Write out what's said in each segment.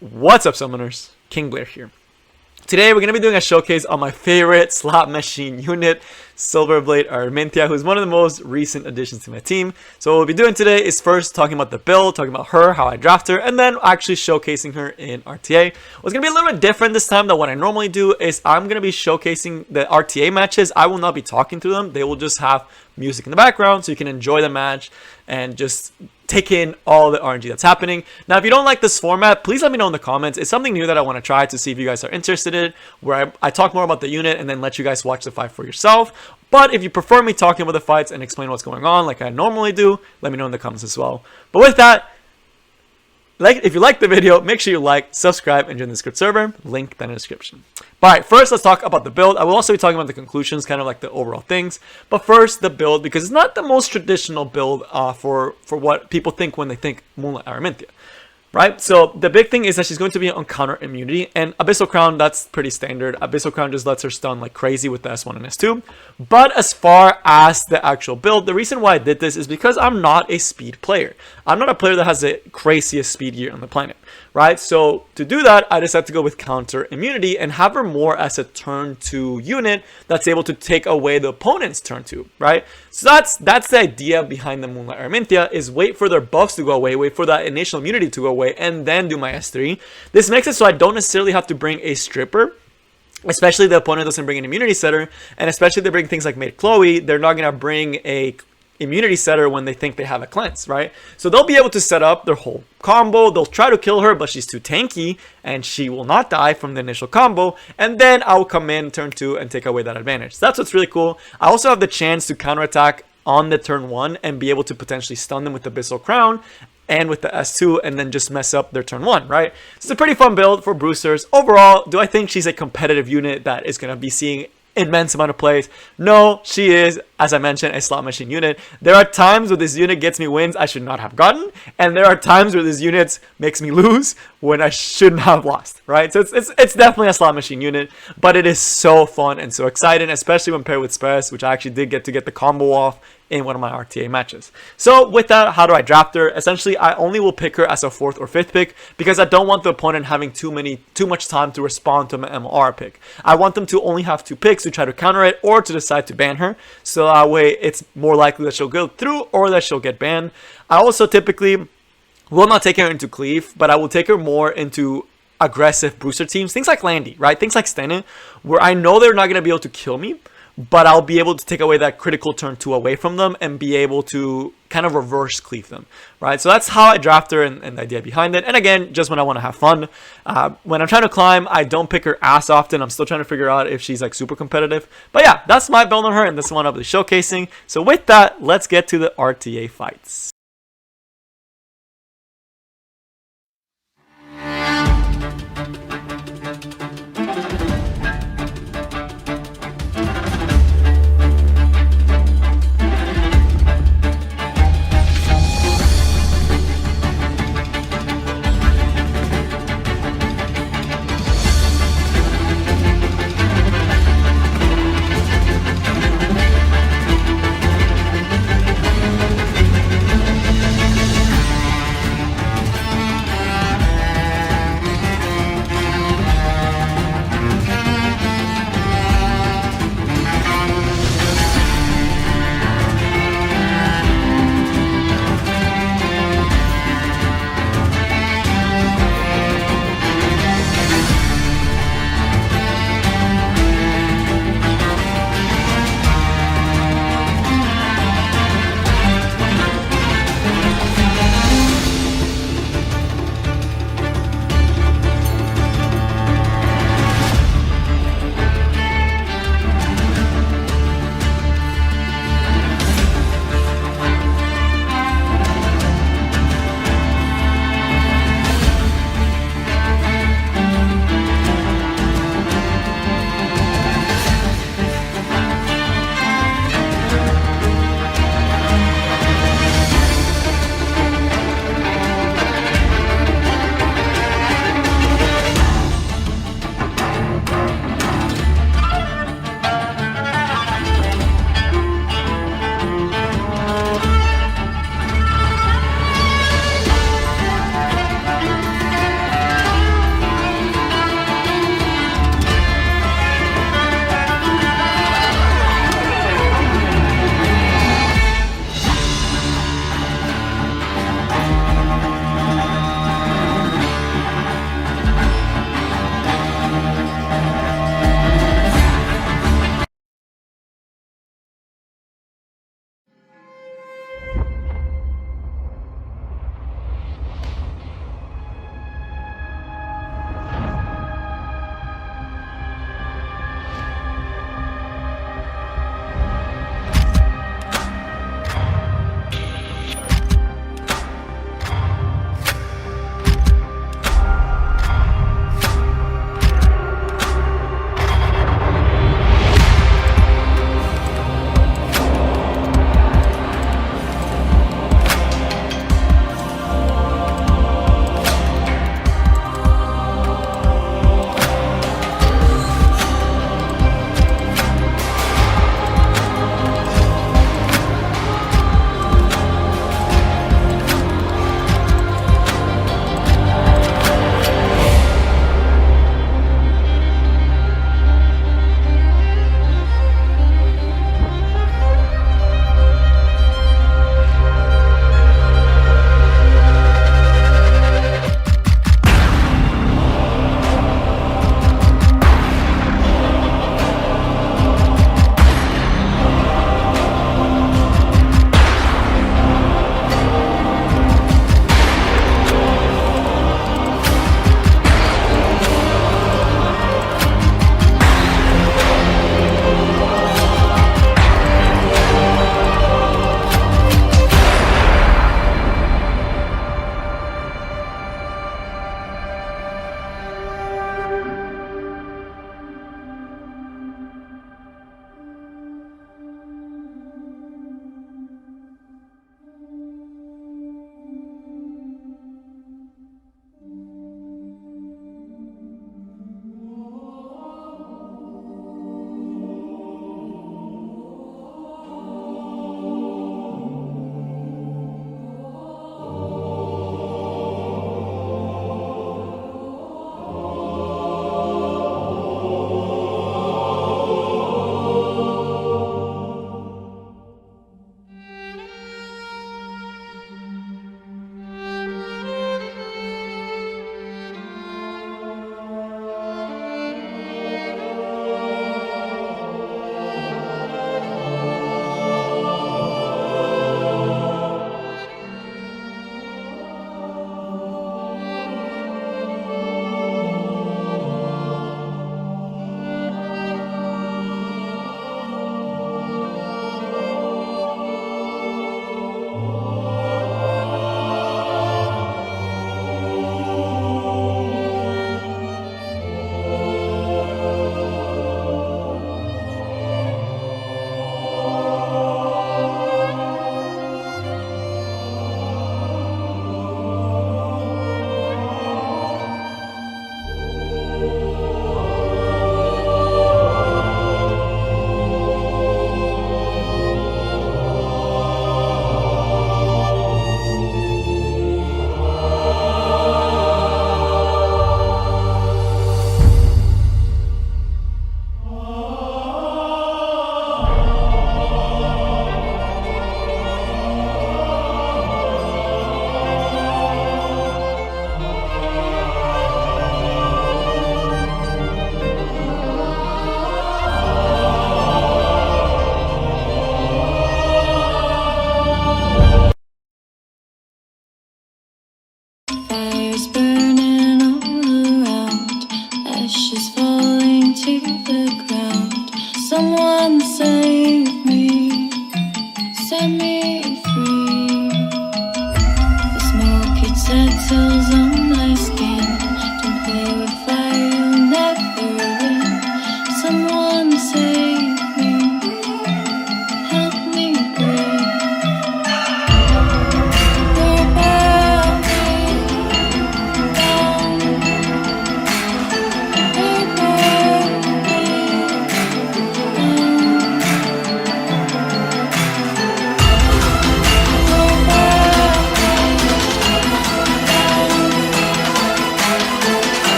What's up, summoners? King Blair here. Today we're going to be doing a showcase on my favorite slot machine unit, Silverblade Aramintha, who's one of the most recent additions to my team. So what we'll be doing today is first talking about the build, talking about her, how I draft her, and then actually showcasing her in RTA. What's going to be a little bit different this time than what I normally do is I'm going to be showcasing the RTA matches. I will not be talking to them. They will just have music in the background so you can enjoy the match and just take in all the RNG that's happening. Now, if you don't like this format, please let me know in the comments. It's something new that I want to try to see if you guys are interested in, where I talk more about the unit and then let you guys watch the fight for yourself. But if you prefer me talking about the fights and explain what's going on like I normally do, let me know in the comments as well. But with that, if you like the video, make sure you like, subscribe, and join the Discord server. Link down in the description. Alright, first let's talk about the build. I will also be talking about the conclusions, kind of like the overall things. But first, the build, because it's not the most traditional build for what people think when they think Ml Araminthia. Right? So the big thing is that she's going to be on counter immunity, and Abyssal Crown, that's pretty standard. Abyssal Crown just lets her stun like crazy with the S1 and S2. But as far as the actual build, the reason why I did this is because I'm not a speed player. I'm not a player that has the craziest speed gear on the planet. Right? So to do that, I decided to go with counter immunity and have her more as a turn 2 unit that's able to take away the opponent's turn 2. Right? So that's the idea behind the Ml Araminthia, is wait for their buffs to go away, wait for that initial immunity to go away, and then do my S3. This makes it so I don't necessarily have to bring a stripper, especially if the opponent doesn't bring an immunity setter, and especially if they bring things like Maid Chloe, they're not going to bring a immunity setter when they think they have a cleanse, right? So they'll be able to set up their whole combo. They'll try to kill her, but she's too tanky and she will not die from the initial combo, and then I'll come in turn 2 and take away that advantage. So that's what's really cool. I also have the chance to counterattack on the turn 1 and be able to potentially stun them with the Abyssal Crown and with the S2 and then just mess up their turn 1, right? It's a pretty fun build for boosters. Overall, do I think she's a competitive unit that is going to be seeing immense amount of plays? No, she is, as I mentioned, a slot machine unit. There are times where this unit gets me wins I should not have gotten, and there are times where this unit makes me lose when I shouldn't have lost, right? So it's definitely a slot machine unit, but it is so fun and so exciting, especially when paired with Spez, which I actually did get to get the combo off in one of my RTA matches. So with that, how do I draft her? Essentially, I only will pick her as a 4th or 5th pick because I don't want the opponent having too much time to respond to my Ml Ara pick. I want them to only have 2 picks to try to counter it or to decide to ban her. So that way it's more likely that she'll go through or that she'll get banned. I also typically will not take her into cleave, but I will take her more into aggressive booster teams. Things like Landy, right? Things like Stennin, where I know they're not going to be able to kill me, but I'll be able to take away that critical turn 2 away from them and be able to kind of reverse cleave them, right? So that's how I draft her and the idea behind it. And again, just when I want to have fun. When I'm trying to climb, I don't pick her as often. I'm still trying to figure out if she's like super competitive. But yeah, that's my build on her, and this is one I'll be showcasing. So with that, let's get to the RTA fights.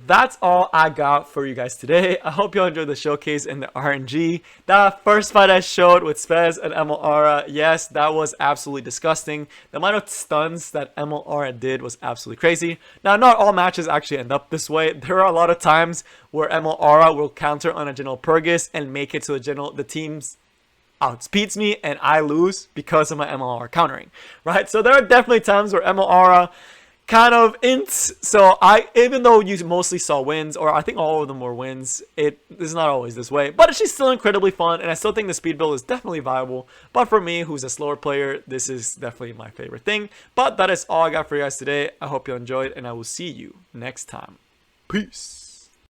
that's all I got for you guys today. I hope you enjoyed the showcase in the RNG. That first fight I showed with Spez and Ml Ara, yes, that was absolutely disgusting. The amount of stuns that Ml Ara did was absolutely crazy. Now, not all matches actually end up this way. There are a lot of times where Ml Ara will counter on a General Purgus and make it so the team's outspeeds me and I lose because of my Ml Ara countering, right? So there are definitely times where Ml Ara kind of ints. So even though you mostly saw wins, or I think all of them were wins, it is not always this way. But she's still incredibly fun, and I still think the speed build is definitely viable. But for me, who's a slower player, this is definitely my favorite thing. But that is all I got for you guys today. I hope you enjoyed, and I will see you next time. Peace.